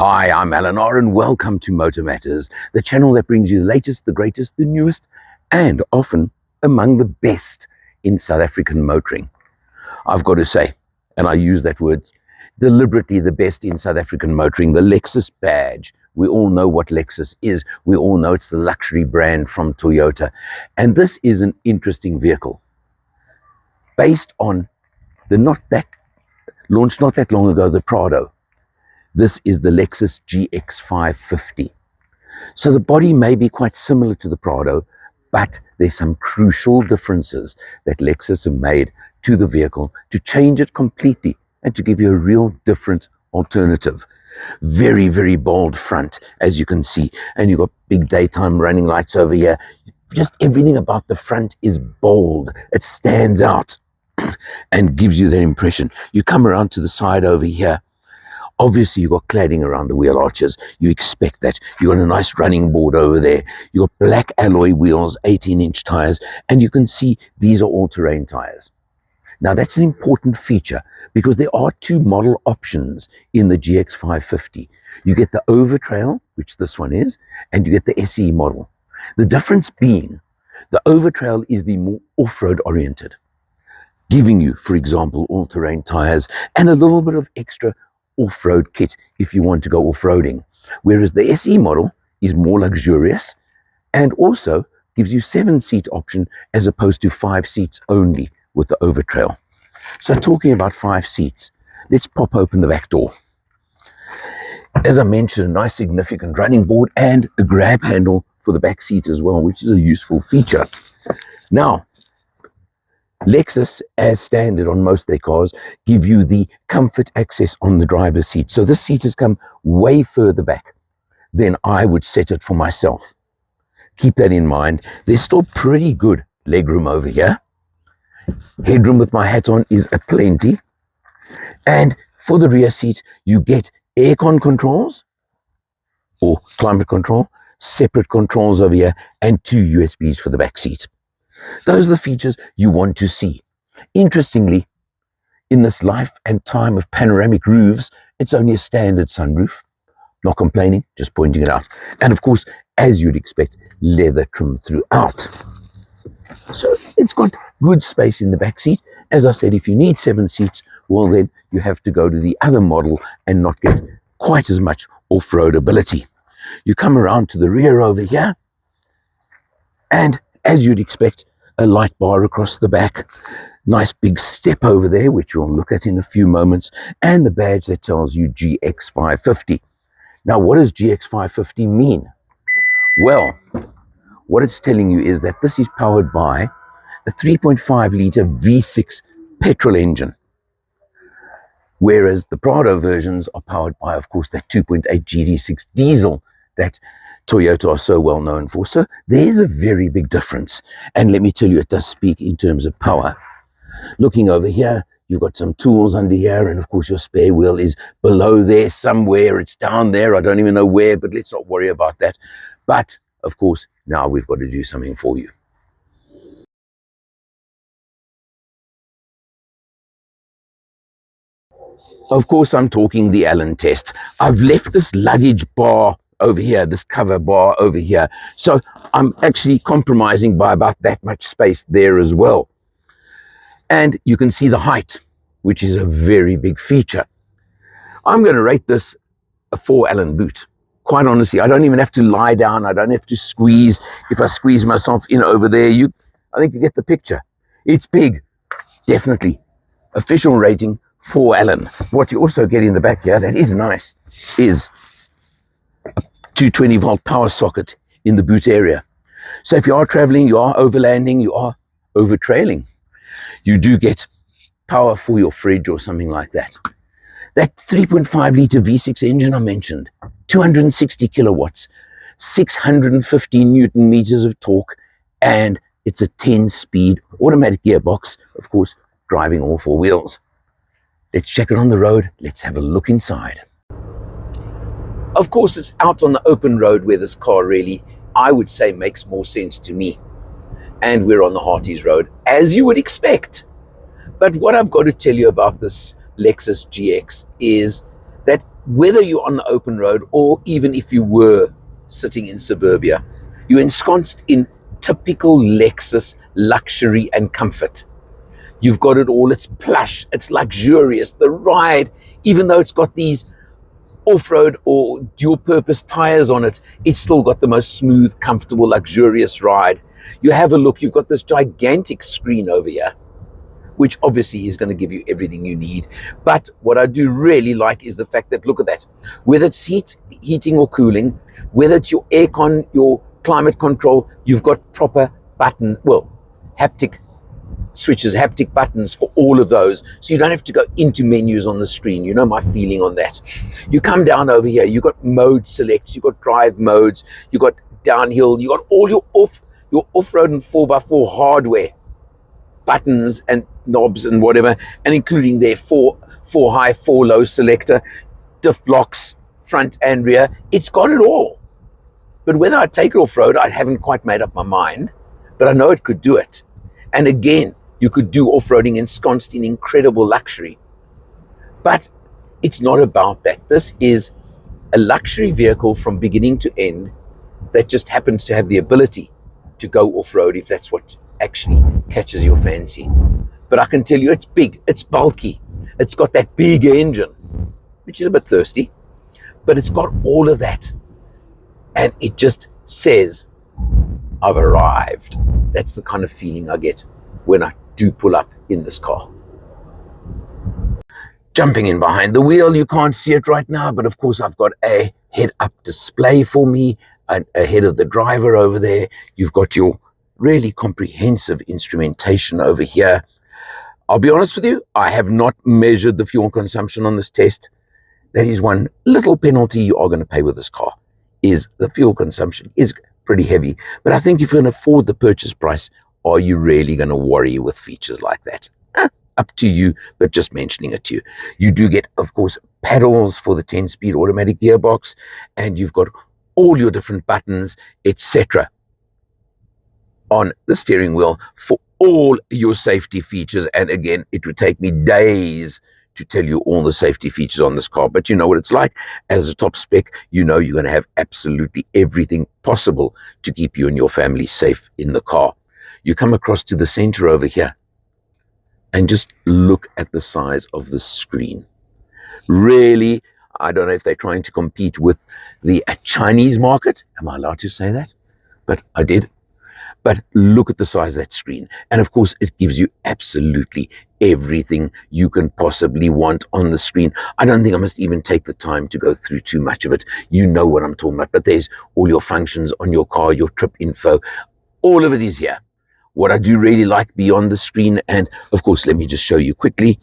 Hi, I'm Alan R and welcome to MotorMatters, the channel that brings you the latest, the greatest, the newest, and often among the best in South African motoring. I've got to say, and I use that word deliberately, the best in South African motoring, the Lexus badge. We all know what Lexus is. We all know it's the luxury brand from Toyota. And this is an interesting vehicle based on the launched not that long ago, the Prado. This is the Lexus GX550. So the body may be quite similar to the Prado, but there's some crucial differences that Lexus have made to the vehicle to change it completely and to give you a real different alternative. Very, very bold front, as you can see. And you've got big daytime running lights over here. Just everything about the front is bold. It stands out and gives you that impression. You come around to the side over here. Obviously, you've got cladding around the wheel arches. You expect that. You've got a nice running board over there. You've got black alloy wheels, 18-inch tires, and you can see these are all-terrain tires. Now, that's an important feature because there are two model options in the GX550. You get the Overtrail, which this one is, and you get the SE model. The difference being, the Overtrail is the more off-road oriented, giving you, for example, all-terrain tires and a little bit of extra off-road kit if you want to go off-roading, whereas the SE model is more luxurious and also gives you 7-seat option as opposed to 5 seats only with the Overtrail. So talking about 5 seats, let's pop open the back door. As I mentioned, a nice significant running board and a grab handle for the back seat as well, which is a useful feature. Now, Lexus, as standard on most of their cars, give you the comfort access on the driver's seat. So this seat has come way further back than I would set it for myself. Keep that in mind. There's still pretty good legroom over here. Headroom with my hat on is aplenty. And for the rear seat, you get aircon controls or climate control, separate controls over here, and 2 USBs for the back seat. Those are the features you want to see. Interestingly, in this life and time of panoramic roofs, it's only a standard sunroof. Not complaining, just pointing it out. And of course, as you'd expect, leather trim throughout. So it's got good space in the back seat. As I said, if you need 7 seats, well then you have to go to the other model and not get quite as much off-road ability. You come around to the rear over here, and as you'd expect, a light bar across the back, nice big step over there, which we'll look at in a few moments, and the badge that tells you GX550. Now, what does GX550 mean? Well, what it's telling you is that this is powered by a 3.5-litre V6 petrol engine, whereas the Prado versions are powered by, of course, that 2.8 GD6 diesel that Toyota are so well known for. So there's a very big difference. And let me tell you, it does speak in terms of power. Looking over here, you've got some tools under here. And of course, your spare wheel is below there somewhere. It's down there. I don't even know where, but let's not worry about that. But of course, now we've got to do something for you. Of course, I'm talking the Allen test. I've left this luggage bar over here, this cover bar over here. So I'm actually compromising by about that much space there as well. And you can see the height, which is a very big feature. I'm going to rate this a 4 Allen boot. Quite honestly, I don't even have to lie down. I don't have to squeeze. If I squeeze myself in over there, I think you get the picture. It's big, definitely. Official rating, 4 Allen. What you also get in the back here, that is nice, is 220-volt power socket in the boot area. So if you are traveling, you are overlanding, you are overtrailing, you do get power for your fridge or something like that. That 3.5-litre V6 engine I mentioned, 260 kilowatts, 650 Newton meters of torque, and it's a 10-speed automatic gearbox, of course, driving all 4 wheels. Let's check it on the road. Let's have a look inside. Of course, it's out on the open road where this car really, I would say, makes more sense to me. And we're on the Harties Road, as you would expect. But what I've got to tell you about this Lexus GX is that whether you're on the open road or even if you were sitting in suburbia, you're ensconced in typical Lexus luxury and comfort. You've got it all. It's plush. It's luxurious. The ride, even though it's got these off-road or dual-purpose tires on it, it's still got the most smooth, comfortable, luxurious ride. You have a look. You've got this gigantic screen over here, which obviously is going to give you everything you need. But what I do really like is the fact that, look at that. Whether it's seat heating or cooling, whether it's your aircon, your climate control, you've got proper haptic switches, haptic buttons for all of those. So you don't have to go into menus on the screen. You know my feeling on that. You come down over here, you've got mode selects, you've got drive modes, you've got downhill, you've got all your off-road and 4x4 hardware buttons and knobs and whatever, and including their 4 high, 4 low selector, diff locks, front and rear. It's got it all. But whether I take it off-road, I haven't quite made up my mind, but I know it could do it. And again, you could do off-roading ensconced in incredible luxury. But it's not about that. This is a luxury vehicle from beginning to end that just happens to have the ability to go off-road if that's what actually catches your fancy. But I can tell you it's big, it's bulky, it's got that big engine, which is a bit thirsty, but it's got all of that. And it just says, I've arrived. That's the kind of feeling I get when I do pull up in this car. Jumping in behind the wheel, you can't see it right now, but of course I've got a head-up display for me, and ahead of the driver over there. You've got your really comprehensive instrumentation over here. I'll be honest with you, I have not measured the fuel consumption on this test. That is one little penalty you are going to pay with this car, is the fuel consumption is pretty heavy. But I think if you can afford the purchase price, are you really going to worry with features like that? Up to you, but just mentioning it to you. You do get, of course, pedals for the 10-speed automatic gearbox, and you've got all your different buttons, etc. on the steering wheel for all your safety features. And again, it would take me days to tell you all the safety features on this car, but you know what it's like. As a top spec, you know you're going to have absolutely everything possible to keep you and your family safe in the car. You come across to the center over here and just look at the size of the screen. Really, I don't know if they're trying to compete with the Chinese market. Am I allowed to say that? But I did. But look at the size of that screen. And of course, it gives you absolutely everything you can possibly want on the screen. I don't think I must even take the time to go through too much of it. You know what I'm talking about. But there's all your functions on your car, your trip info. All of it is here. What I do really like beyond the screen, and of course, let me just show you quickly,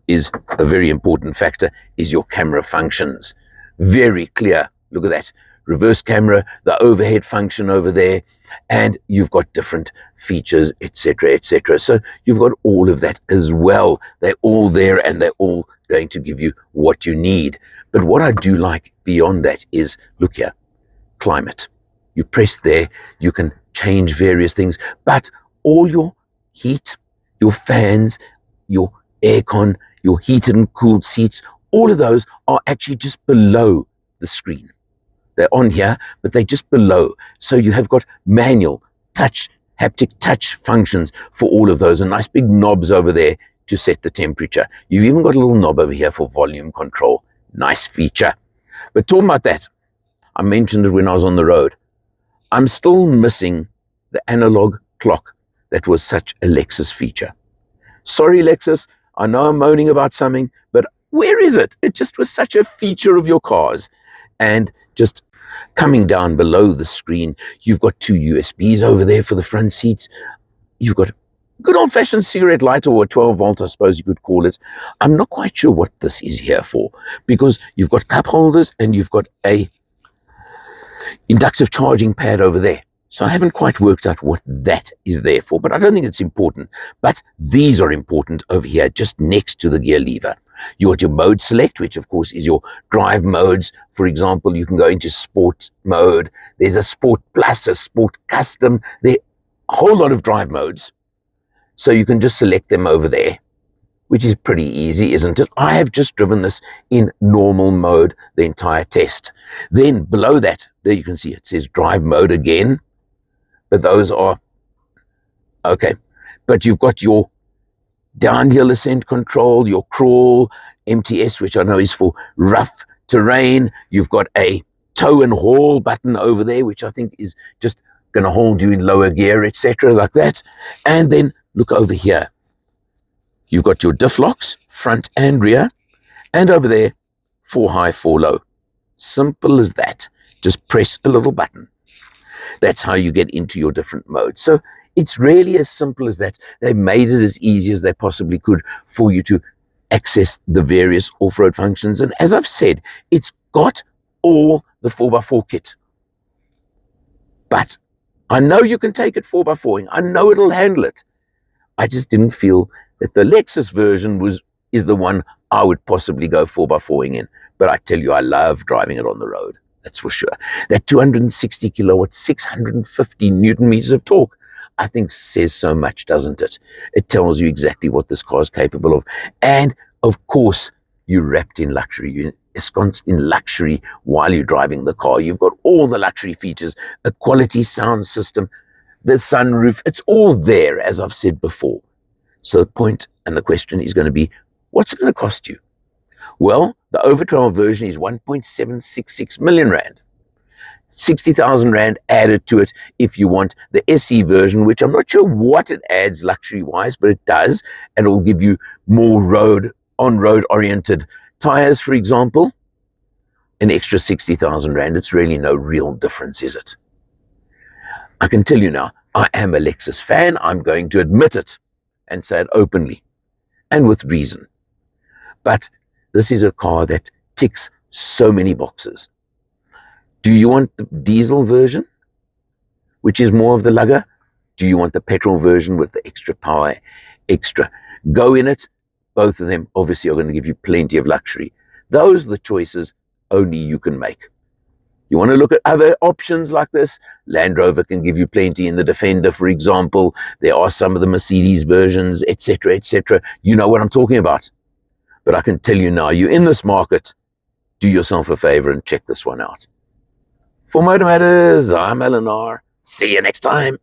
is a very important factor, is your camera functions. Very clear. Look at that. Reverse camera, the overhead function over there, and you've got different features, etc., etc. So you've got all of that as well. They're all there, and they're all going to give you what you need. But what I do like beyond that is, look here, climate. You press there, you can change various things, but all your heat, your fans, your aircon, your heated and cooled seats, all of those are actually just below the screen. They're on here, but they're just below. So you have got manual, touch, haptic touch functions for all of those, and nice big knobs over there to set the temperature. You've even got a little knob over here for volume control. Nice feature. But talking about that, I mentioned it when I was on the road. I'm still missing the analog clock that was such a Lexus feature. Sorry, Lexus, I know I'm moaning about something, but where is it? It just was such a feature of your cars. And just coming down below the screen, you've got 2 USBs over there for the front seats. You've got good old-fashioned cigarette lighter, or a 12-volt, I suppose you could call it. I'm not quite sure what this is here for, because you've got cup holders and you've got a inductive charging pad over there. So I haven't quite worked out what that is there for, but I don't think it's important. But these are important over here, just next to the gear lever. You got your mode select, which of course is your drive modes. For example, you can go into sport mode. There's a sport plus, a sport custom. There are a whole lot of drive modes. So you can just select them over there. which is pretty easy, isn't it? I have just driven this in normal mode the entire test. Then below that, there you can see it says drive mode again, but those are okay. But you've got your downhill ascent control, your crawl, MTS, which I know is for rough terrain. You've got a tow and haul button over there, which I think is just going to hold you in lower gear, etc., like that. And then look over here. You've got your diff locks, front and rear, and over there, 4 high, 4 low. Simple as that. Just press a little button. That's how you get into your different modes. So it's really as simple as that. They made it as easy as they possibly could for you to access the various off-road functions. And as I've said, it's got all the 4x4 kit. But I know you can take it 4x4ing. I know it'll handle it. I just didn't feel that the Lexus version is the one I would possibly go 4x4ing in. But I tell you, I love driving it on the road. That's for sure. That 260 kilowatts, 650 newton meters of torque, I think says so much, doesn't it? It tells you exactly what this car is capable of. And of course, you're wrapped in luxury. You're ensconced in luxury while you're driving the car. You've got all the luxury features, a quality sound system, the sunroof. It's all there, as I've said before. So the point and the question is going to be, what's it going to cost you? Well, the Overtrail version is 1.766 million rand. 60,000 rand added to it if you want the SE version, which I'm not sure what it adds luxury-wise, but it does, and it will give you more on-road oriented tires, for example. An extra 60,000 rand. It's really no real difference, is it? I can tell you now, I am a Lexus fan. I'm going to admit it and say it openly and with reason. But this is a car that ticks so many boxes. Do you want the diesel version, which is more of the lugger? Do you want the petrol version with the extra power, extra go in it? Both of them obviously are going to give you plenty of luxury. Those are the choices only you can make. You want to look at other options like this? Land Rover can give you plenty in the Defender, for example. There are some of the Mercedes versions, etc., etc. You know what I'm talking about. But I can tell you now, you're in this market, do yourself a favor and check this one out. For MotorMatters, I'm Eleanor. See you next time.